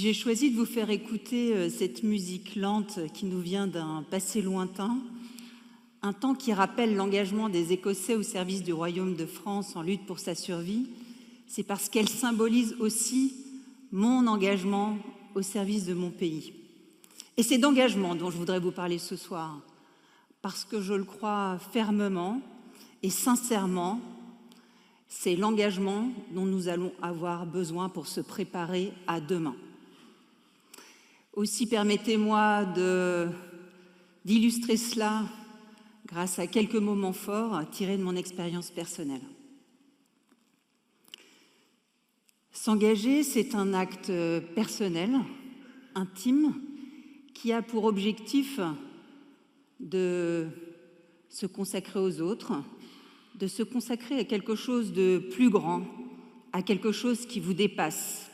Si j'ai choisi de vous faire écouter cette musique lente qui nous vient d'un passé lointain, un temps qui rappelle l'engagement des Écossais au service du Royaume de France en lutte pour sa survie, c'est parce qu'elle symbolise aussi mon engagement au service de mon pays. Et c'est d'engagement dont je voudrais vous parler ce soir, parce que je le crois fermement et sincèrement, c'est l'engagement dont nous allons avoir besoin pour se préparer à demain. Aussi, permettez-moi d'illustrer cela grâce à quelques moments forts tirés de mon expérience personnelle. S'engager, c'est un acte personnel, intime, qui a pour objectif de se consacrer aux autres, de se consacrer à quelque chose de plus grand, à quelque chose qui vous dépasse.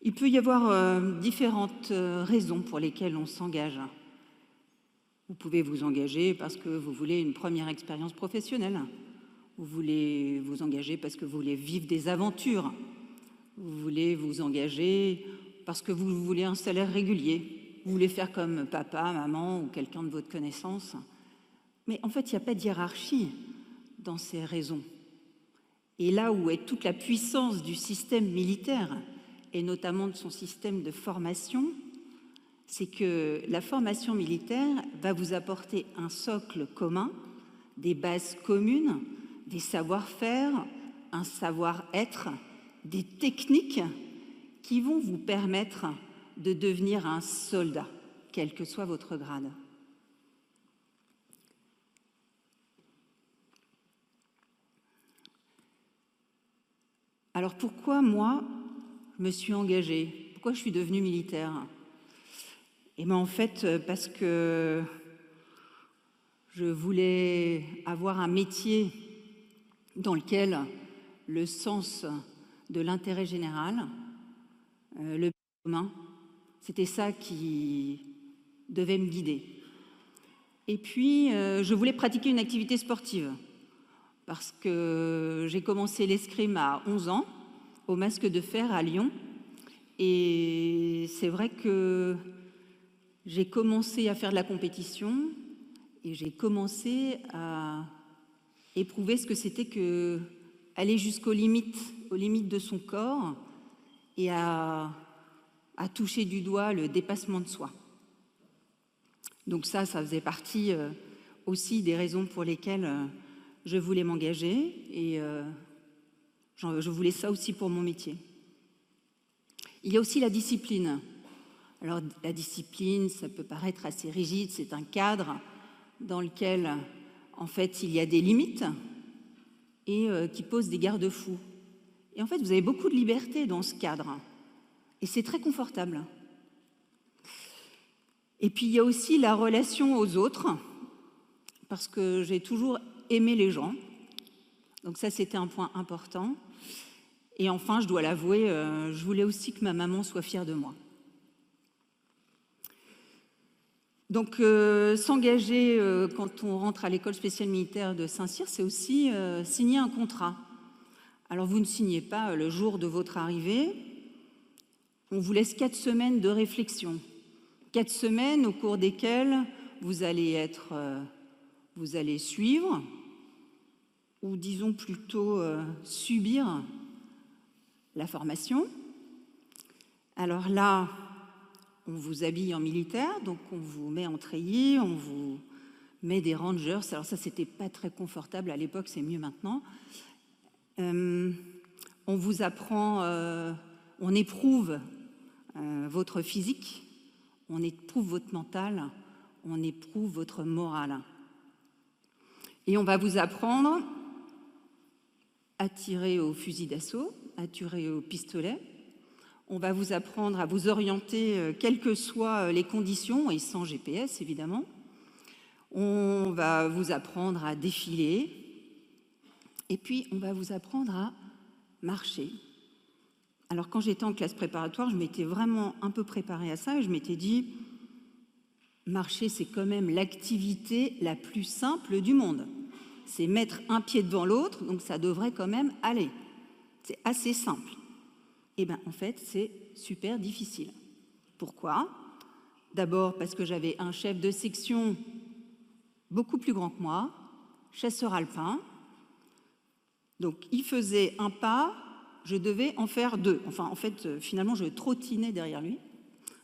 Il peut y avoir différentes raisons pour lesquelles on s'engage. Vous pouvez vous engager parce que vous voulez une première expérience professionnelle. Vous voulez vous engager parce que vous voulez vivre des aventures. Vous voulez vous engager parce que vous voulez un salaire régulier. Vous voulez faire comme papa, maman ou quelqu'un de votre connaissance. Mais en fait, il n'y a pas de hiérarchie dans ces raisons. Et là où est toute la puissance du système militaire, et notamment de son système de formation, c'est que la formation militaire va vous apporter un socle commun, des bases communes, des savoir-faire, un savoir-être, des techniques qui vont vous permettre de devenir un soldat, quel que soit votre grade. Alors pourquoi moi, je me suis engagée? Pourquoi je suis devenue militaire? Eh bien en fait, parce que je voulais avoir un métier dans lequel le sens de l'intérêt général, le bien commun, c'était ça qui devait me guider. Et puis, je voulais pratiquer une activité sportive parce que j'ai commencé l'escrime à 11 ans, au Masque de Fer à Lyon. Et c'est vrai que j'ai commencé à faire de la compétition et j'ai commencé à éprouver ce que c'était que aller jusqu'aux limites, aux limites de son corps et à toucher du doigt le dépassement de soi. Donc ça faisait partie aussi des raisons pour lesquelles je voulais m'engager et je voulais ça aussi pour mon métier. Il y a aussi la discipline. Alors la discipline, ça peut paraître assez rigide, c'est un cadre dans lequel en fait il y a des limites et qui pose des garde-fous. Et en fait vous avez beaucoup de liberté dans ce cadre et c'est très confortable. Et puis il y a aussi la relation aux autres, parce que j'ai toujours aimé les gens. Donc ça, c'était un point important. Et enfin, je dois l'avouer, je voulais aussi que ma maman soit fière de moi. Donc s'engager quand on rentre à l'école spéciale militaire de Saint-Cyr, c'est aussi signer un contrat. Alors vous ne signez pas le jour de votre arrivée. On vous laisse 4 semaines de réflexion. 4 semaines au cours desquelles vous allez suivre, ou disons plutôt subir la formation. Alors là, on vous habille en militaire, donc on vous met en treillis, on vous met des rangers. Alors ça, c'était pas très confortable à l'époque, c'est mieux maintenant. On vous apprend, on éprouve votre physique, on éprouve votre mental, on éprouve votre morale. Et on va vous apprendre à tirer au fusil d'assaut, à tirer au pistolet. On va vous apprendre à vous orienter, quelles que soient les conditions, et sans GPS évidemment. On va vous apprendre à défiler. Et puis, on va vous apprendre à marcher. Alors, quand j'étais en classe préparatoire, je m'étais vraiment un peu préparée à ça et je m'étais dit, marcher, c'est quand même l'activité la plus simple du monde. C'est mettre un pied devant l'autre, donc ça devrait quand même aller. C'est assez simple. Eh bien, en fait, c'est super difficile. Pourquoi? D'abord parce que j'avais un chef de section beaucoup plus grand que moi, chasseur alpin. Donc, il faisait un pas, je devais en faire deux. Enfin, en fait, finalement, je trottinais derrière lui.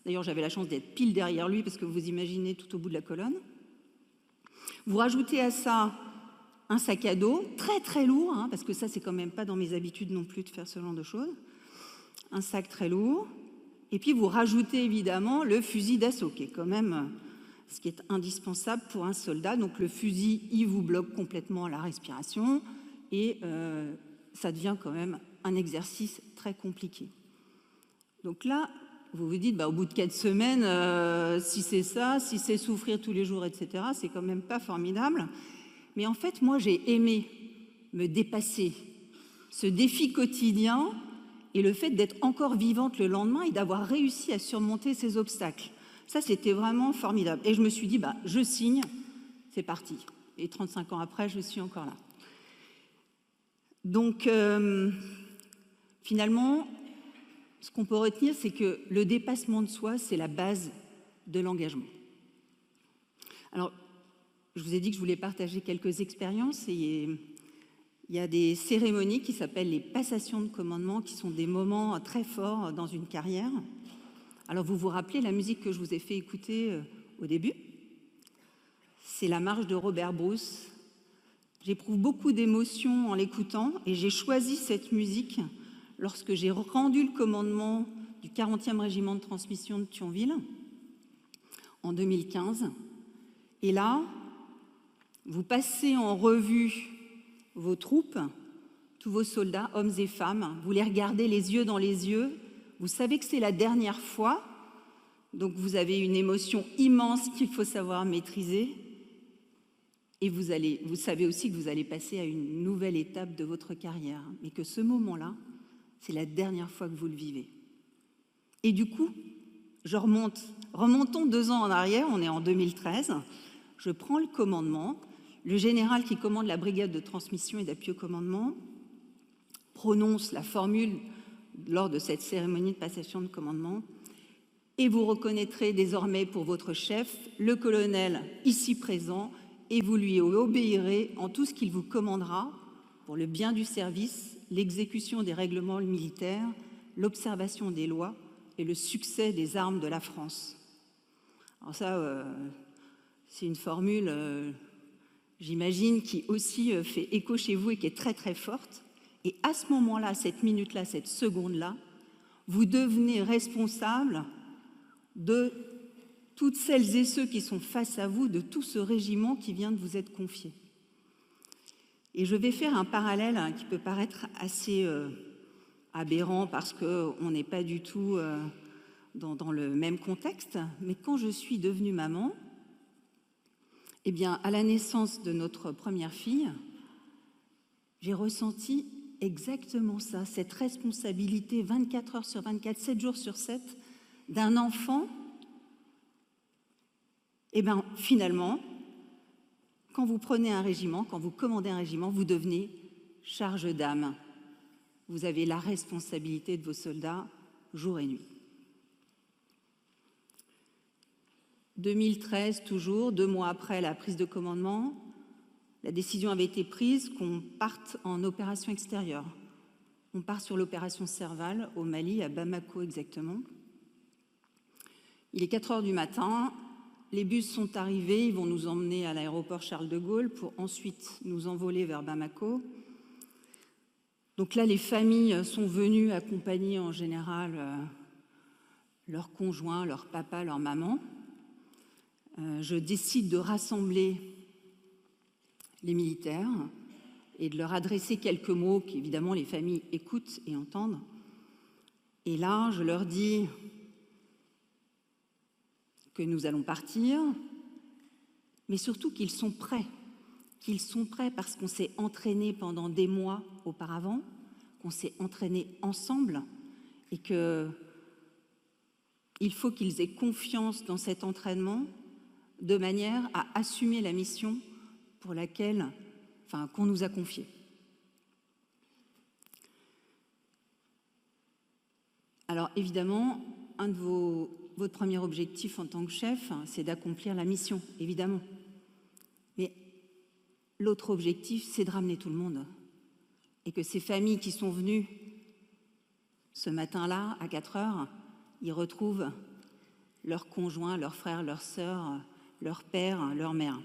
D'ailleurs, j'avais la chance d'être pile derrière lui parce que vous imaginez tout au bout de la colonne. Vous rajoutez à ça un sac à dos très très lourd, hein, parce que ça, c'est quand même pas dans mes habitudes non plus de faire ce genre de choses. Un sac très lourd. Et puis, vous rajoutez évidemment le fusil d'assaut, qui est quand même ce qui est indispensable pour un soldat. Donc, le fusil, il vous bloque complètement la respiration et ça devient quand même un exercice très compliqué. Donc là, vous vous dites, au bout de 4 semaines, si c'est ça, si c'est souffrir tous les jours, etc., c'est quand même pas formidable. Mais en fait, moi, j'ai aimé me dépasser. Ce défi quotidien et le fait d'être encore vivante le lendemain et d'avoir réussi à surmonter ces obstacles. Ça, c'était vraiment formidable. Et je me suis dit, je signe, c'est parti. Et 35 ans après, je suis encore là. Donc, finalement, ce qu'on peut retenir, c'est que le dépassement de soi, c'est la base de l'engagement. Alors, je vous ai dit que je voulais partager quelques expériences et il y a des cérémonies qui s'appellent les passations de commandement, qui sont des moments très forts dans une carrière. Alors, vous vous rappelez la musique que je vous ai fait écouter au début? C'est la marche de Robert Bruce. J'éprouve beaucoup d'émotions en l'écoutant et j'ai choisi cette musique lorsque j'ai rendu le commandement du 40e régiment de transmission de Thionville en 2015. Et là, vous passez en revue vos troupes, tous vos soldats, hommes et femmes, vous les regardez les yeux dans les yeux, vous savez que c'est la dernière fois, donc vous avez une émotion immense qu'il faut savoir maîtriser, et vous savez aussi que vous allez passer à une nouvelle étape de votre carrière, mais que ce moment-là, c'est la dernière fois que vous le vivez. Et du coup, je remontons 2 ans en arrière, on est en 2013, je prends le commandement, le général qui commande la brigade de transmission et d'appui au commandement prononce la formule lors de cette cérémonie de passation de commandement et vous reconnaîtrez désormais pour votre chef le colonel ici présent et vous lui obéirez en tout ce qu'il vous commandera pour le bien du service, l'exécution des règlements militaires, l'observation des lois et le succès des armes de la France. Alors ça, c'est une formule, j'imagine, qui aussi fait écho chez vous et qui est très très forte. Et à ce moment-là, cette minute-là, cette seconde-là, vous devenez responsable de toutes celles et ceux qui sont face à vous, de tout ce régiment qui vient de vous être confié. Et je vais faire un parallèle qui peut paraître assez aberrant parce qu'on n'est pas du tout dans le même contexte, mais quand je suis devenue maman, eh bien, à la naissance de notre première fille, j'ai ressenti exactement ça, cette responsabilité 24 heures sur 24, 7 jours sur 7, d'un enfant. Eh bien, finalement, quand vous prenez un régiment, quand vous commandez un régiment, vous devenez charge d'âme. Vous avez la responsabilité de vos soldats jour et nuit. 2013, toujours, 2 mois après la prise de commandement, la décision avait été prise qu'on parte en opération extérieure. On part sur l'opération Serval au Mali, à Bamako exactement. Il est 4 heures du matin, les bus sont arrivés, ils vont nous emmener à l'aéroport Charles de Gaulle pour ensuite nous envoler vers Bamako. Donc là, les familles sont venues accompagner en général leurs conjoints, leur papa, leur maman. Je décide de rassembler les militaires et de leur adresser quelques mots qu'évidemment les familles écoutent et entendent. Et là, je leur dis que nous allons partir, mais surtout qu'ils sont prêts parce qu'on s'est entraînés pendant des mois auparavant, qu'on s'est entraînés ensemble et qu'il faut qu'ils aient confiance dans cet entraînement de manière à assumer la mission pour laquelle, qu'on nous a confiée. Alors évidemment, votre premier objectif en tant que chef, c'est d'accomplir la mission, évidemment. Mais l'autre objectif, c'est de ramener tout le monde. Et que ces familles qui sont venues ce matin-là, à 4 heures, ils retrouvent leurs conjoints, leurs frères, leurs sœurs, leur père, leur mère.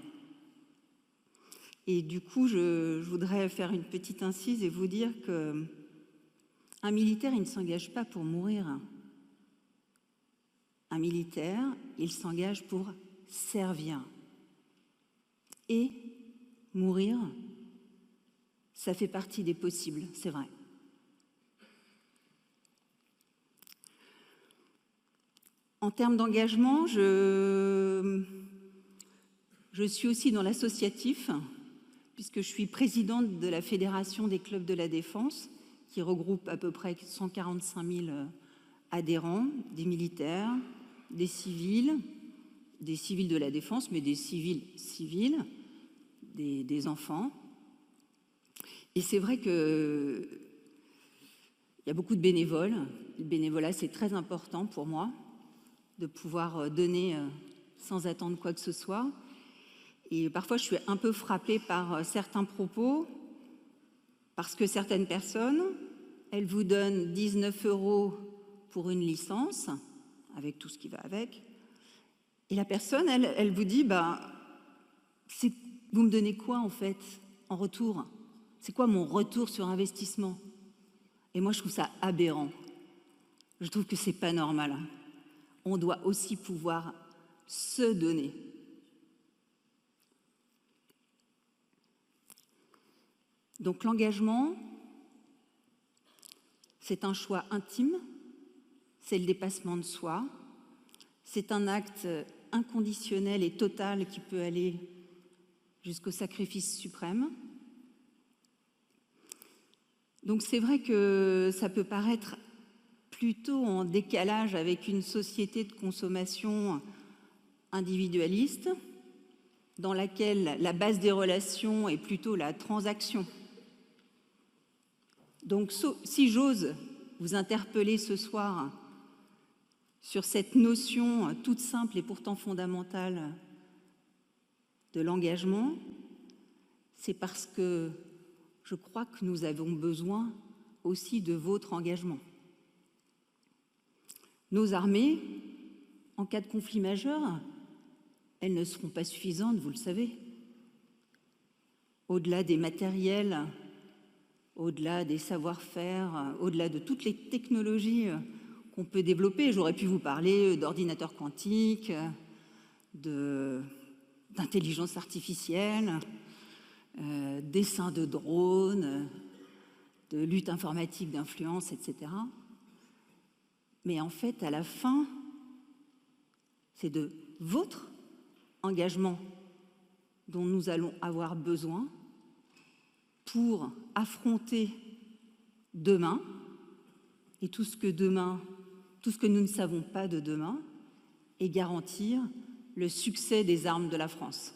Et du coup, je voudrais faire une petite incise et vous dire qu'un militaire, il ne s'engage pas pour mourir. Un militaire, il s'engage pour servir. Et mourir, ça fait partie des possibles, c'est vrai. En termes d'engagement, je suis aussi dans l'associatif, puisque je suis présidente de la Fédération des clubs de la défense, qui regroupe à peu près 145 000 adhérents, des militaires, des civils de la défense, mais des civils, des enfants. Et c'est vrai qu'il y a beaucoup de bénévoles. Le bénévolat, c'est très important pour moi, de pouvoir donner sans attendre quoi que ce soit. Et parfois, je suis un peu frappée par certains propos, parce que certaines personnes, elles vous donnent 19 € pour une licence, avec tout ce qui va avec. Et la personne, elle vous dit, vous me donnez quoi en fait, en retour? C'est quoi mon retour sur investissement? Et moi, je trouve ça aberrant. Je trouve que c'est pas normal. On doit aussi pouvoir se donner. Donc l'engagement, c'est un choix intime, c'est le dépassement de soi, c'est un acte inconditionnel et total qui peut aller jusqu'au sacrifice suprême. Donc c'est vrai que ça peut paraître plutôt en décalage avec une société de consommation individualiste, dans laquelle la base des relations est plutôt la transaction. Donc si j'ose vous interpeller ce soir sur cette notion toute simple et pourtant fondamentale de l'engagement, c'est parce que je crois que nous avons besoin aussi de votre engagement. Nos armées, en cas de conflit majeur, elles ne seront pas suffisantes, vous le savez. Au-delà des matériels, au-delà des savoir-faire, au-delà de toutes les technologies qu'on peut développer, j'aurais pu vous parler d'ordinateurs quantiques, d'intelligence artificielle, d'essaims de drones, de lutte informatique d'influence, etc. Mais en fait, à la fin, c'est de votre engagement dont nous allons avoir besoin pour affronter demain et tout ce que nous ne savons pas de demain, et garantir le succès des armes de la France.